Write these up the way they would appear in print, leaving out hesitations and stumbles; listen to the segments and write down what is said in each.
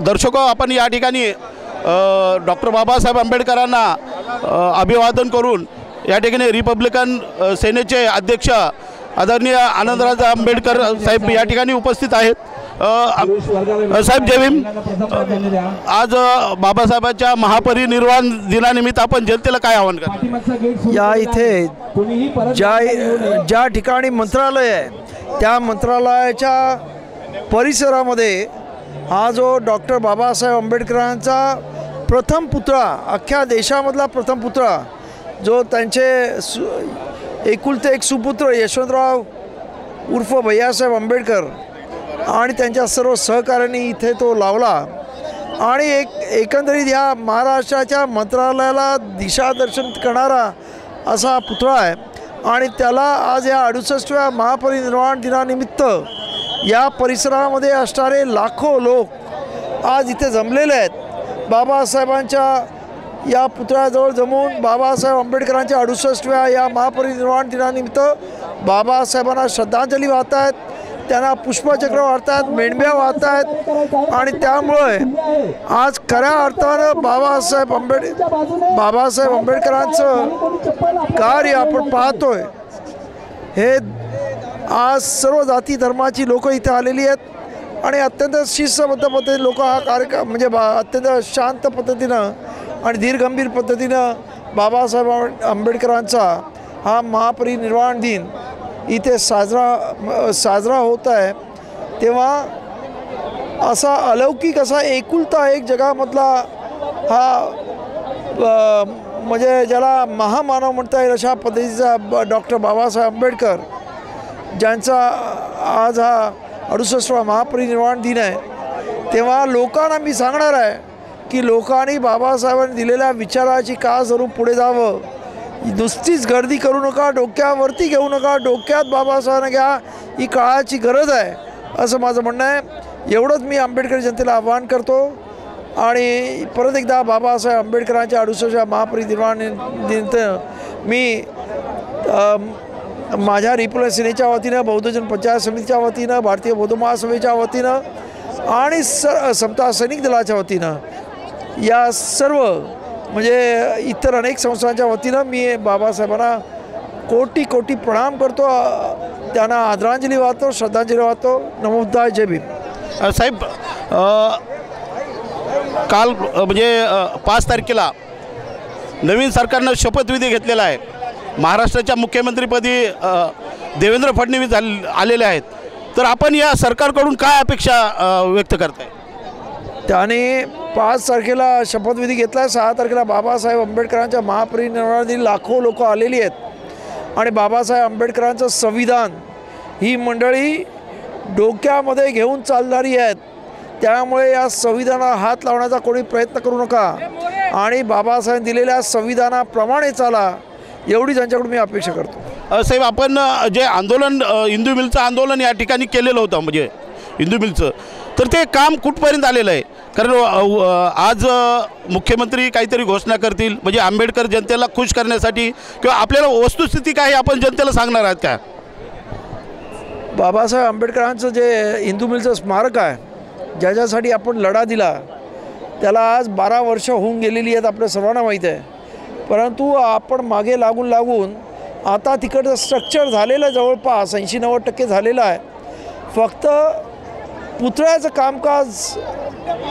दर्शको, आपण या ठिकाणी डॉक्टर बाबासाहेब आंबेडकरांना अभिवादन करून या ठिकाणी रिपब्लिकन सेनेचे अध्यक्ष आदरणीय आनंदराज आंबेडकर साहेब या ठिकाणी उपस्थित आहेत। साहेब जय भीम। आज बाबासाहेबांच्या महापरिनिर्वाण दिनानिमित्त आपण जनतेला काय आवाहन करता? या इथे ज्या ठिकाणी मंत्रालय आहे त्या मंत्रालयाच्या परिसरामध्ये हा जो डॉक्टर बाबासाहेब आंबेडकरांचा प्रथम पुतळा, अख्ख्या देशामधला प्रथम पुतळा, जो त्यांचे एकुलते एक सुपुत्र यशवंतराव उर्फ भैयासाहेब आंबेडकर आणि त्यांच्या सर्व सहकाऱ्यांनी इथे तो लावला आणि एकंदरीत ह्या महाराष्ट्राच्या मंत्रालयाला दिशादर्शन करणारा असा पुतळा आहे। आणि त्याला आज या 68व्या महापरिनिर्वाण दिनानिमित्त या परिसरामध्ये असणारे लाखो लोक आज इथे जमलेले आहेत। बाबासाहेबांच्या या पुतळ्याजवळ जमून बाबासाहेब आंबेडकरांच्या 68व्या या महापरिनिर्वाण दिनानिमित्त बाबासाहेबांना श्रद्धांजली वाहत आहेत, त्यांना पुष्पचक्र वाहतात, मेंढ्या वाहतात आणि त्यामुळे आज खऱ्या अर्थानं बाबासाहेब आंबेडकरांचं कार्य आपण पाहतोय। हे आज सर्व जाती धर्माची लोक इथे आलेली आहेत आणि अत्यंत शिस्तबद्ध पद्धतीने लोक हा कार्यक्रम म्हणजे अत्यंत शांत पद्धतीनं आणि धीरगंभीर पद्धतीनं बाबासाहेब आंबेडकरांचा हा महापरिनिर्वाण दिन इथे साजरा होत आहे। तेव्हा असा अलौकिक असा एकुलता एक जगामधला हा म्हणजे ज्याला महामानव म्हणता येईल अशा पद्धतीचा डॉक्टर बाबासाहेब आंबेडकर ज्यांचा आज हा 68वा महापरिनिर्वाण दिन आहे, तेव्हा लोकांना मी सांगणार आहे की लोकांनी बाबासाहेबांनी दिलेल्या विचाराची कास धरून पुढे जावं। नुसतीच गर्दी करू नका, डोक्यावरती घेऊ नका, डोक्यात बाबासाहेबांना घ्या, ही काळाची गरज आहे असं माझं म्हणणं आहे। एवढंच मी आंबेडकर जनतेला आवाहन करतो आणि परत एकदा बाबासाहेब आंबेडकरांच्या 68व्या महापरिनिर्वाण दिनानिमित्त मी माझ्या रिपब्लिकन सेनेच्या वतीनं, बौद्धजन पंचायत समितीच्या वतीनं, भारतीय बौद्ध महासभेच्या वतीनं आणि समता सैनिक दलाच्या वतीनं या सर्व म्हणजे इतर अनेक संस्थांच्या वतीनं मी बाबासाहेबांना कोटी कोटी प्रणाम करतो, त्यांना आदरांजली वाहतो, श्रद्धांजली वाहतो। नमो बुद्धाय, जय भीम। साहेब, काल म्हणजे 5 तारखेला नवीन सरकारनं शपथविधी घेतलेला आहे। महाराष्ट्राच्या मुख्यमंत्रीपदी देवेंद्र फडणवीस आलेले आहेत, तर आपण या सरकारकडून काय अपेक्षा व्यक्त करताय? त्याने 5 तारखेला शपथविधी घेतला, 6 तारखेला बाबासाहेब आंबेडकरांच्या महापरिनिर्वाणासाठी लाखो लोक आलेली आहेत आणि बाबासाहेब आंबेडकरांचं संविधान ही मंडळी डोक्यामध्ये घेऊन चालणारी आहेत। त्यामुळे या संविधानाला हात लावण्याचा कोणी प्रयत्न करू नका आणि बाबासाहेब दिलेल्या संविधानाप्रमाणे चाला, एवढी त्यांच्याकडून मी अपेक्षा करतो। साहेब, आपण जे आंदोलन हिंदू मिलचं आंदोलन या ठिकाणी केलेलं होतं म्हणजे हिंदू मिलचं, तर ते काम कुठपर्यंत आलेलं आहे? कारण आज मुख्यमंत्री काहीतरी घोषणा करतील म्हणजे आंबेडकर जनतेला खुश करण्यासाठी किंवा आपल्याला वस्तुस्थिती काय आपण जनतेला सांगणार आहात का? बाबासाहेब आंबेडकरांचं जे हिंदू मिलचं स्मारक आहे, ज्याच्यासाठी आपण लढा दिला, त्याला आज 12 वर्ष होऊन गेलेली आहेत, आपल्या सर्वांना माहीत आहे। परंतु आपण मागे लागून आता तिकडचं स्ट्रक्चर झालेलं जवळपास 80-90% झालेलं आहे। फक्त पुतळ्याचं कामकाज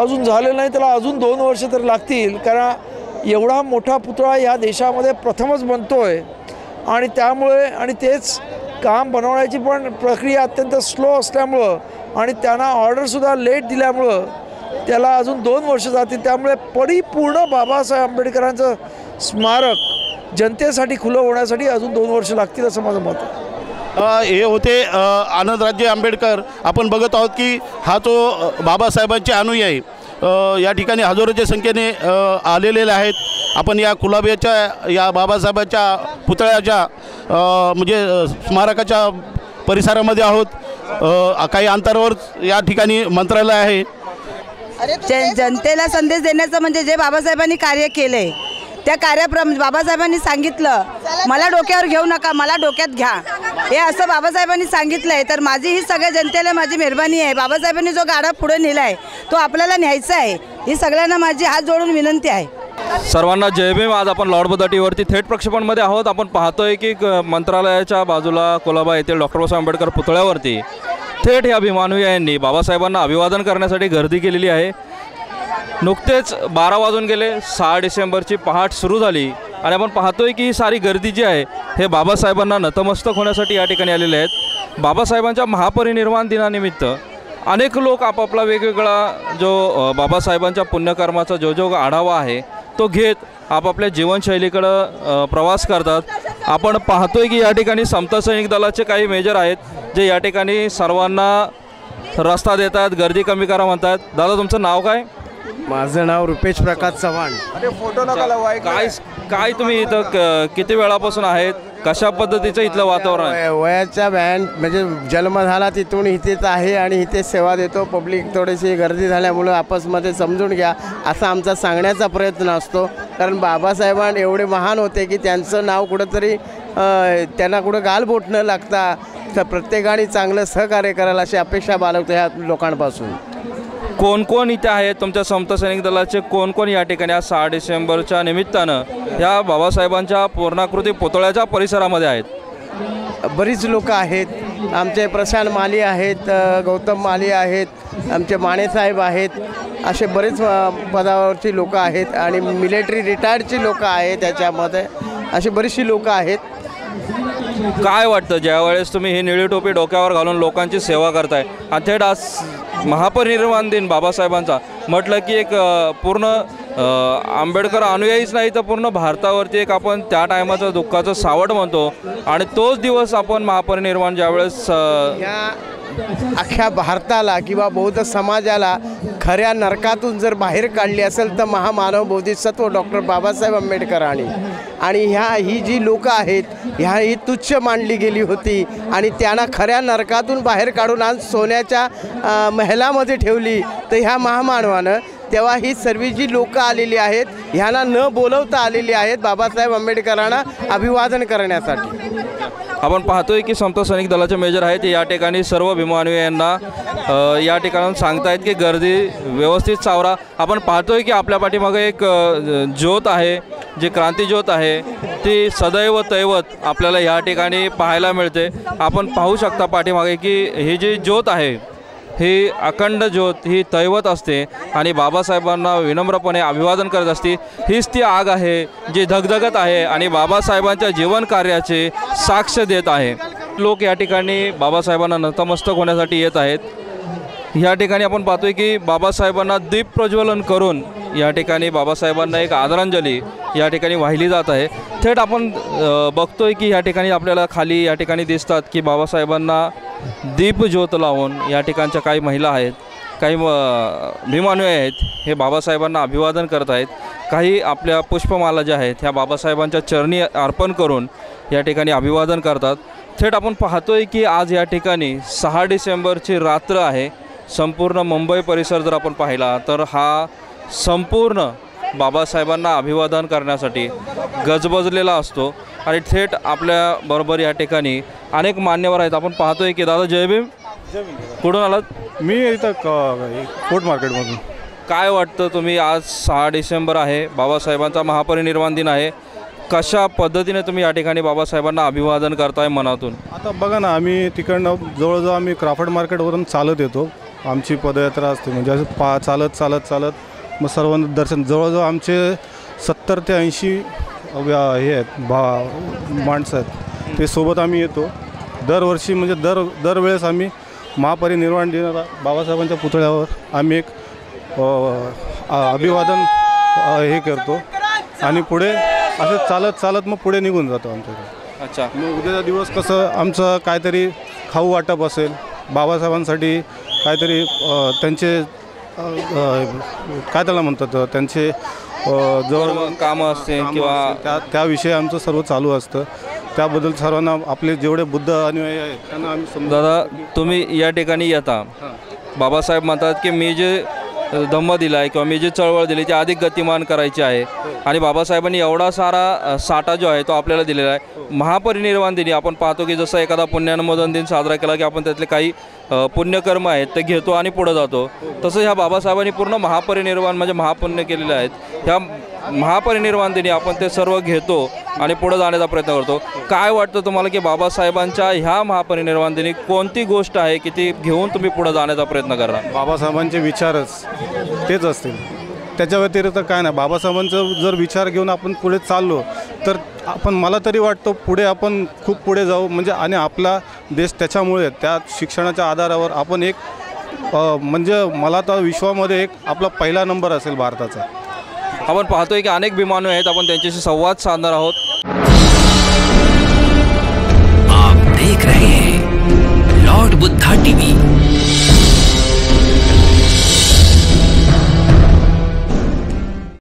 अजून झालेलं नाही, त्याला अजून 2 वर्ष तर लागतील, कारण एवढा मोठा पुतळा ह्या देशामध्ये प्रथमच बनतो आहे आणि त्यामुळे आणि तेच काम बनवण्याची पण प्रक्रिया अत्यंत स्लो असल्यामुळं आणि त्यांना ऑर्डरसुद्धा लेट दिल्यामुळं त्याला अजून 2 वर्ष जातील। त्यामुळे परिपूर्ण बाबासाहेब आंबेडकरांचं स्मारक जनतेसाठी खुलं होण्यासाठी अजून 2 वर्ष लागतील असं माझं मत आहे। हे होते आनंदराजे आंबेडकर। आपण बघत आहोत की हा तो बाबासाहेबांचे अनुयायी या ठिकाणी हजारोच्या संख्येने आलेले आहेत। आपण या कुलाब्याच्या या बाबासाहेबांच्या पुतळ्याच्या म्हणजे स्मारकाच्या परिसरामध्ये आहोत। काही अंतरावर या ठिकाणी मंत्रालय आहे। जनतेला संदेश देण्याचं म्हणजे जे बाबासाहेबांनी कार्य केले त्या कार्याप्रमाणे बाबासाहेबांनी सांगितलं, मला डोक्यावर घेऊ नका, मला डोक्यात घ्या। हे असं बाबासाहेबांनी सांगितलं आहे. तर माझी ही सगळ्या जनतेला माझी मेहरबानी आहे. बाबासाहेबांनी जो गाडा पुढे नेला आहे तो आपल्याला न्यायचा आहे. ही सगळ्यांना माझी हात जोडून विनंती आहे. सर्वांना जय भीम. आज आपण लॉर्ड टीव्हीवरती थेट प्रक्षेपणमध्ये आहोत. आपण पाहतोय की मंत्रालयाच्या बाजूला कोलाबा येथील डॉक्टर बाबासाहेब आंबेडकर पुतळ्यावरती थेट या अभिमानुयांनी बाबासाहेबांना अभिवादन करण्यासाठी गर्दी केलेली आहे. नुकतेच 12 वाजून गेले. 6 डिसेंबरची पहाट सुरू झाली आणि आपण पाहतोय की ही सारी गर्दी जी आहे हे बाबासाहेबांना नतमस्तक होण्यासाठी या ठिकाणी आलेले आहेत. बाबासाहेबांच्या महापरिनिर्वाण दिनानिमित्त अनेक लोक आपापला वेगवेगळा जो बाबासाहेबांच्या पुण्यकर्माचा जो आढावा आहे तो घेत आपापल्या जीवनशैलीकडं प्रवास करतात. आपण पाहतोय की या ठिकाणी समता सैनिक दलाचे काही मेजर आहेत जे या ठिकाणी सर्वांना रस्ता देतात, गर्दी कमी करा म्हणतात. दादा तुमचं नाव काय? माझं नाव रुपेश प्रकाश चव्हाण. काय तुम्ही इथं किती वेळापासून आहेत? कशा पद्धतीचं इथलं वातावरण आहे? वयाच्या व्हॅन म्हणजे जन्म झाला तिथून इथेच आहे आणि इथे सेवा देतो. पब्लिक थोडीशी गर्दी झाल्यामुळं आपसमध्ये समजून घ्या असा आमचा सांगण्याचा प्रयत्न असतो. कारण बाबासाहेबां एवढे महान होते की त्यांचं नाव कुठंतरी त्यांना कुठं गालबोट न लागता तर प्रत्येकाने चांगलं सहकार्य करायला अशी अपेक्षा बाळगतो ह्या लोकांपासून. कोण कोण इथे आहेत तुमच्या समता सैनिक दलाचे? कोण कोण या ठिकाणी आज 6 डिसेंबरच्या निमित्तानं या बाबासाहेबांच्या पूर्णाकृती पुतळ्याच्या परिसरामध्ये आहेत? बरीच लोक आहेत. आमचे प्रशांत माली आहेत, गौतम माली आहेत, आमचे मानेसाहेब आहेत. असे बरेच पदावरची लोक आहेत आणि मिलिटरी रिटायर्डची लोक आहेत. त्याच्यामध्ये अशी बरीचशी लोक आहेत. काय वाटतं ज्यावेळेस तुम्ही ही निळी टोपी डोक्यावर घालून लोकांची सेवा करताय आणि थेट आज महापरिनिर्वाण दिन बाबासाहेबांचा म्हटलं की एक पूर्ण आंबेडकर अनुयायीच नाही तर पूर्ण भारतावरती एक आपण त्या टायमाचं दुःखाचं सावट म्हणतो आणि तोच दिवस आपण महापरिनिर्वाण ज्यावेळेस या अख्ख्या भारताला किंवा बौद्ध समाजाला खऱ्या नरकातून जर बाहेर काढली असेल तर महामानव बोधिसत्व डॉक्टर बाबासाहेब आंबेडकरांनी. आणि ही जी लोकं आहेत ही तुच्छ मानली गेली होती आणि त्यांना खऱ्या नरकातून बाहेर काढून आज सोन्याच्या महलामध्ये ठेवली. तर ह्या महामानवानं तेव्हा ही सर्व जी लोकं आलेली आहेत ह्यांना न बोलवता आलेली आहेत बाबासाहेब आंबेडकरांना अभिवादन करण्यासाठी. आपण पाहतोय की समता सैनिक दलाचे मेजर आहेत या ठिकाणी सर्व भीमानुयांना या ठिकाणाहून सांगतायत की गर्दी व्यवस्थित सावरा. आपण पाहतोय की आपल्या पाठीमागे एक ज्योत आहे जी क्रांती ज्योत आहे ती सदैव तैवत आपल्याला या ठिकाणी पाहायला मिळते. आपण पाहू शकता पाठीमागे की ही जी ज्योत आहे ही अखंड ज्योत ही दैवत असते आणि बाबासाहेबांना विनम्रपणे अभिवादन करत असते. हीच ती आग आहे जी धगधगत आहे आणि बाबासाहेबांच्या जीवन कार्याचे साक्ष देत आहे. लोक या ठिकाणी बाबासाहेबांना नतमस्तक होण्यासाठी येत आहेत. या ठिकाणी आपण पाहतोय की बाबासाहेबांना दीप प्रज्वलन करून या ठिकाणी बाबासाहेबांना एक आदरांजली या ठिकाणी वाहिली जात आहे. थेट आपण बघतोय की या ठिकाणी आपल्याला खाली या ठिकाणी दिसतात की बाबासाहेबांना दीप ज्योत लावून या ठिकाणच्या काही महिला आहेत, काही भीमानुयायी आहेत हे बाबासाहेबांना अभिवादन करत आहेत. काही आपल्या पुष्पमाला ज्या आहेत ह्या बाबासाहेबांच्या चरणी अर्पण करून या ठिकाणी अभिवादन करतात. थेट आपण पाहतोय की आज या ठिकाणी 6 डिसेंबरची रात्र आहे. संपूर्ण मुंबई परिसर जर आपण पाहिला तर हा संपूर्ण बाबासाहेबांना अभिवादन करण्यासाठी गजबजलेला असतो आणि थेट आपल्याबरोबर या ठिकाणी अनेक मान्यवर आहेत. आपण पाहतोय की दादा जय भीम. कुठून आलात? मी इथं फोर्ट मार्केटमधून. काय वाटतं तुम्ही आज 6 डिसेंबर आहे, बाबासाहेबांचा महापरिनिर्वाण दिन आहे, कशा पद्धतीने तुम्ही या ठिकाणी बाबासाहेबांना अभिवादन करताय मनातून? आता बघा ना, आम्ही तिकडनं जवळजवळ आम्ही क्राफ्ट मार्केटवरून चालत येतो. आमची पदयात्रा असते म्हणजे असं चालत मग सर्वांना दर्शन. जवळजवळ आमचे 70 ते 80 हे आहेत माणसं आहेत ते सोबत आम्ही येतो दरवर्षी. म्हणजे दरवेळेस आम्ही महापरिनिर्वाण दिनाला बाबासाहेबांच्या पुतळ्यावर आम्ही एक अभिवादन हे करतो आणि पुढे असं चालत मग पुढे निघून जातो आमच्याकडे. अच्छा, मग उद्याचा दिवस कसं आमचं काहीतरी खाऊ वाटप असेल बाबासाहेबांसाठी, काहीतरी त्यांचे काय त्याला म्हणतात त्यांचे जवळ कामं असते किंवा त्याविषयी आमचं सर्व चालू असतं. त्याबद्दल सर्वांना आपले जेवढे बुद्ध अनुयायी आहेत त्यांना आम्ही दादा तुम्ही या ठिकाणी येता, बाबासाहेब म्हणतात की मी जे धम्म दिला आहे किंवा मी जी चळवळ दिली ती अधिक गतिमान करायची आहे आणि बाबासाहेबांनी एवढा सारा साठा जो आहे तो आपल्याला दिलेला आहे। महापरिनिर्वाण दिनी आपण पाहतो की जसं एखादा पुण्यानुमोदन दिन साजरा केला की आपण त्यातले काही पुण्यकर्म आहेत ते घेतो आणि पुढे जातो, तसं ह्या बाबासाहेबांनी पूर्ण महापरिनिर्वाण म्हणजे महापुण्य केलेले आहेत। ह्या महापरिनिर्वाण दिनी आपण ते सर्व घेतो आणि पुढे जाण्याचा प्रयत्न करतो। काय वाटतं तुम्हाला की बाबासाहेबांच्या ह्या महापरिनिर्वाण दिनी कोणती गोष्ट आहे की ती घेऊन तुम्ही पुढे जाण्याचा प्रयत्न करणार? बाबासाहेबांचे विचारच तेच असतील, त्याच्या व्यतिरिक्त काय नाही। बाबासाहेबांचं जर विचार घेऊन आपण पुढे चाललो तर आपण मला तरी वाटतं पुढे आपण खूप पुढे जाऊ म्हणजे आणि आपला देश त्याच्यामुळे त्या शिक्षणाच्या आधारावर आपण एक म्हणजे मला तर विश्वामध्ये एक आपला पहिला नंबर असेल भारताचा। आपण पाहतोय की अनेक विमानू आहेत, आपण त्यांच्याशी संवाद साधणार आहोत। आप देख रहे हैं लॉर्ड बुद्धा टीवी।